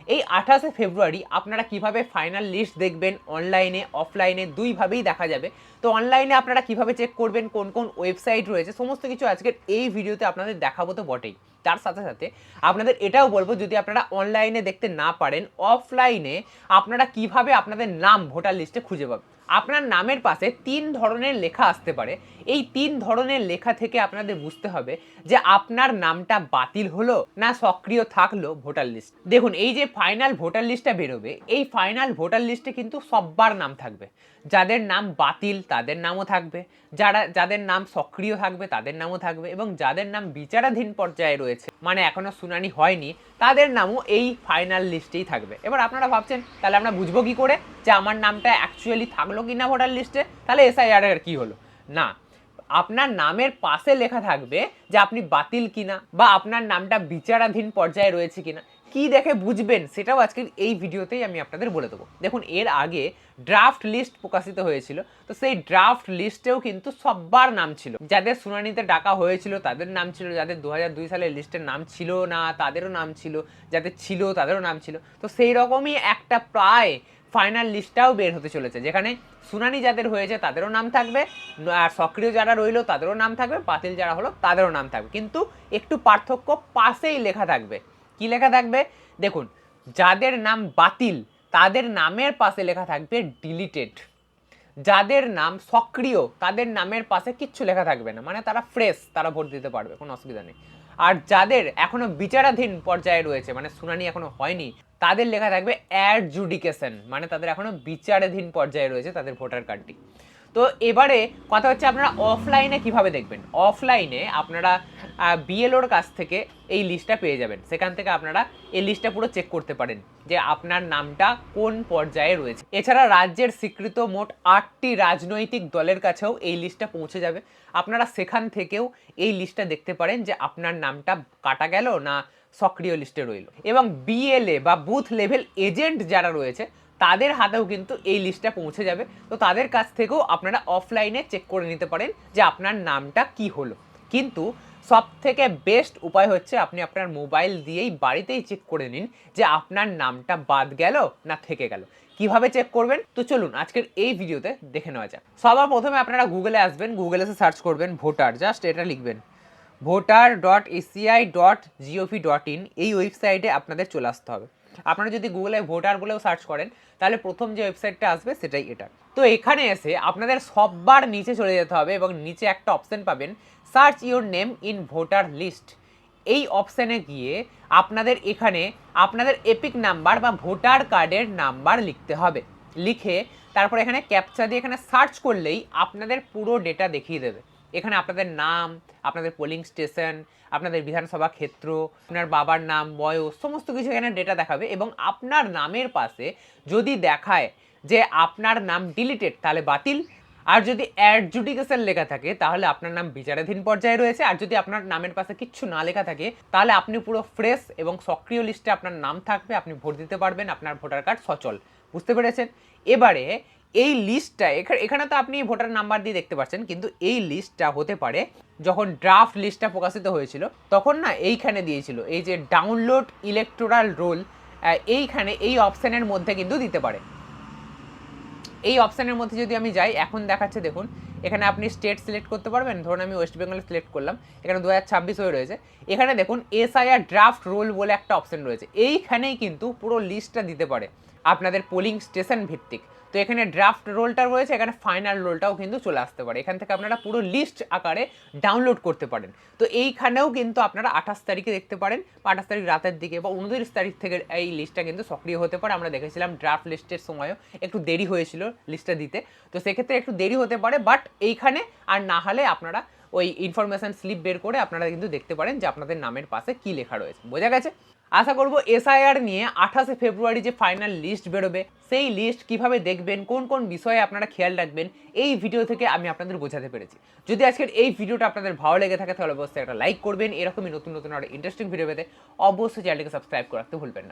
এই 28শে ফেব্রুয়ারি আপনারা কিভাবে ফাইনাল লিস্ট দেখবেন, অনলাইনে অফলাইনে দুইভাবেই দেখা যাবে। তো অনলাইনে আপনারা কিভাবে চেক করবেন, কোন কোন ওয়েবসাইট রয়েছে, সমস্ত কিছু আজকের এই ভিডিওতে আপনাদের দেখাবো তো বটেই। তার সাথে সাথে আপনাদের এটাও বলবো, যদি আপনারা অনলাইনে দেখতে না পারেন, অফলাইনে আপনারা কিভাবে আপনাদের নাম ভোটার লিস্টে খুঁজে পাবেন। আপনার নামের পাশে 3 ধরনের লেখা আসতে পারে। এই 3 ধরনের লেখা থেকে আপনাদের বুঝতে হবে যে আপনার নামটা বাতিল হলো না সক্রিয় থাকলো ভোটার লিস্ট। দেখুন, এই যে ফাইনাল ভোটার লিস্টটা বেরোবে, এই ফাইনাল ভোটার লিস্টে কিন্তু সবার নাম থাকবে। যাদের নাম বাতিল তাদের নামও থাকবে, যাদের নাম সক্রিয় থাকবে তাদের নামও থাকবে, এবং যাদের নাম বিচারাধীন পর্যায়ে রয়েছে, মানে এখনো শুনানি হয়নি, তাদের নামও এই ফাইনাল লিস্টেই থাকবে। এবার আপনারা ভাবছেন, তাহলে আমরা বুঝবো কি করে যে আমার নামটা অ্যাকচুয়ালি থাকলো কি না ভোটার লিস্টে, তাহলে এসআইআর এর কি হলো? না, আপনার নামের পাশে লেখা থাকবে যে আপনি বাতিল কিনা, বা আপনার নামটা বিচারাধীন পর্যায়ে রয়েছে কিনা। কি দেখে বুঝবেন সেটাও আজকের এই ভিডিওতেই আমি আপনাদের বলে দেবো। দেখুন, এর আগে ড্রাফট লিস্ট প্রকাশিত হয়েছিল, তো সেই ড্রাফট লিস্টেও কিন্তু সবার নাম ছিল। যাদের শুনানিতে ডাকা হয়েছিল তাদের নাম ছিল, যাদের 2002 সালের লিস্টের নাম ছিল না তাদেরও নাম ছিল, যাদের ছিল তাদেরও নাম ছিল। তো সেই রকমই একটা প্রায় ফাইনাল লিস্টটাও বের হতে চলেছে, যেখানে শুনানি যাদের হয়েছে তাদেরও নাম থাকবে, আর সক্রিয় যারা রইলো তাদেরও নাম থাকবে, বাতিল যারা হলো তাদেরও নাম থাকবে। কিন্তু একটু পার্থক্য, পাশেই লেখা থাকবে। কি লেখা থাকবে? দেখুন, যাদের নাম বাতিল তাদের নামের পাশে লেখা থাকবে ডিলিটেড। যাদের নাম সক্রিয় তাদের নামের পাশে কিচ্ছু লেখা থাকবে না, মানে তারা ফ্রেশ, তারা ভোট দিতে পারবে, কোনো অসুবিধা নেই। আর যাদের এখনো বিচারাধীন পর্যায়ে রয়েছে, মানে শুনানি এখনো হয়নি, তাদের লেখা থাকবে অ্যাডজুডিকেশন, মানে তাদের এখনো বিচারাধীন পর্যায়ে রয়েছে তাদের ভোটার কার্ডটি। তো এবারে কথা হচ্ছে, আপনারা অফলাইনে কিভাবে দেখবেন। অফলাইনে আপনারা বিএলওর কাছ থেকে এই লিস্টটা পেয়ে যাবেন, সেখান থেকে আপনারা এই লিস্টটা পুরো চেক করতে পারেন যে আপনার নামটা কোন পর্যায়ে রয়েছে। এছাড়া রাজ্যের স্বীকৃত মোট 8টি রাজনৈতিক দলের কাছেও এই লিস্টটা পৌঁছে যাবে। আপনারা সেখান থেকেও এই লিস্টটা দেখতে পারেন যে আপনার নামটা কাটা গেল না সক্রিয় লিস্টে রইল। এবং বিএলএ বা বুথ লেভেল এজেন্ট যারা রয়েছে তাদের হাতেও কিন্তু এই লিস্টটা পৌঁছে যাবে। তো তাদের কাছ থেকেও আপনারা অফলাইনে চেক করে নিতে পারেন যে আপনার নামটা কি হলো। কিন্তু সব থেকে বেস্ট উপায় হচ্ছে আপনি আপনার মোবাইল দিয়েই বাড়িতেই চেক করে নিন যে আপনার নামটা বাদ গেল না থেকে গেল। কিভাবে চেক করবেন, তো চলুন আজকের এই ভিডিওতে দেখে নেওয়া যাক। সবার প্রথমে আপনারা গুগলে আসবেন, গুগলে এসে সার্চ করবেন ভোটার, জাস্ট এটা লিখবেন votar.eci.gov.in। এই ওয়েবসাইটে আপনাদের চলে আসতে হবে। আপনারা যদি গুগলে ভোটার বলেও সার্চ করেন, তাহলে প্রথম যে ওয়েবসাইটটা আসবে সেটাই এটা। তো এখানে এসে আপনাদের সববার নিচে চলে যেতে হবে, এবং নিচে একটা অপশন পাবেন, search your name in voter list. এই অপশানে গিয়ে আপনাদের এখানে আপনাদের এপিক নাম্বার বা ভোটার কার্ডের নাম্বার লিখতে হবে। লিখে তারপর এখানে ক্যাপচা দিয়ে এখানে সার্চ করলেই আপনাদের পুরো ডেটা দেখিয়ে দেবে। এখানে আপনাদের নাম, আপনাদের পোলিং স্টেশন, আপনাদের বিধানসভা ক্ষেত্র, আপনার বাবার নাম, বয়স, সমস্ত কিছু এখানে ডেটা দেখাবে। এবং আপনার নামের পাশে যদি দেখায় যে আপনার নাম ডিলিটেড, তাহলে বাতিল। আর যদি অ্যাডজুডিকেশন লেখা থাকে তাহলে আপনার নাম বিচারাধীন পর্যায়ে রয়েছে। আর যদি আপনার নামের পাশে কিচ্ছু না লেখা থাকে তাহলে আপনি পুরো ফ্রেশ এবং সক্রিয় লিস্টে আপনার নাম থাকবে, আপনি ভোট দিতে পারবেন, আপনার ভোটার কার্ড সচল। বুঝতে পেরেছেন? এবারে এই লিস্টটা এখানে তো আপনি ভোটার নাম্বার দিয়ে দেখতে পাচ্ছেন, কিন্তু এই লিস্টটা হতে পারে যখন ড্রাফট লিস্টটা প্রকাশিত হয়েছিল তখন না এইখানে দিয়েছিল, এই যে ডাউনলোড ইলেকটোরাল রোল, এইখানে এই অপশানের মধ্যে কিন্তু দিতে পারে। এই অপশানের মধ্যে যদি আমি যাই, এখন দেখাচ্ছে দেখুন, এখানে আপনি স্টেট সিলেক্ট করতে পারবেন। ধরুন আমি ওয়েস্ট বেঙ্গল সিলেক্ট করলাম, এখানে 2026 হয়ে রয়েছে। এখানে দেখুন এসআইআর ড্রাফট রোল বলে একটা অপশান রয়েছে, এইখানেই কিন্তু পুরো লিস্টটা দিতে পারে আপনাদের পোলিং স্টেশন ভিত্তিক। তো এখানে ড্রাফট রোলটা রয়েছে, এখানে ফাইনাল রোলটাও কিন্তু চলে আসতে পারে। এখান থেকে আপনারা পুরো লিস্ট আকারে ডাউনলোড করতে পারেন। তো এইখানেও কিন্তু আপনারা 28 তারিখে দেখতে পারেন, বা 28 তারিখ রাতের দিকে বা 29 তারিখ থেকে এই লিস্টটা কিন্তু সক্রিয় হতে পারে। আমরা দেখেছিলাম ড্রাফট লিস্টের সময়ও একটু দেরি হয়েছিল লিস্টটা দিতে, তো সেক্ষেত্রে একটু দেরি হতে পারে। বাট এইখানে আর না হলে আপনারা ওই ইনফরমেশন স্লিপ বের করে আপনারা কিন্তু দেখতে পারেন যে আপনাদের নামের পাশে কি লেখা রয়েছে। বোঝা গেছে? আশা করব এসআইআর নিয়ে 28শে ফেব্রুয়ারি যে ফাইনাল লিস্ট বেরোবে, সেই লিস্ট কিভাবে দেখবেন, কোন কোন বিষয়ে আপনারা খেয়াল রাখবেন, এই ভিডিও থেকে আমি আপনাদের বোঝাতে পেরেছি। যদি আজকের এই ভিডিওটা আপনাদের ভালো লেগে থাকে তাহলে অবশ্যই একটা লাইক করবেন। এরকমই নতুন নতুন আর ইন্টারেস্টিং ভিডিও পেতে অবশ্যই চ্যানেলকে সাবস্ক্রাইব করে রাখতে ভুলবেন না।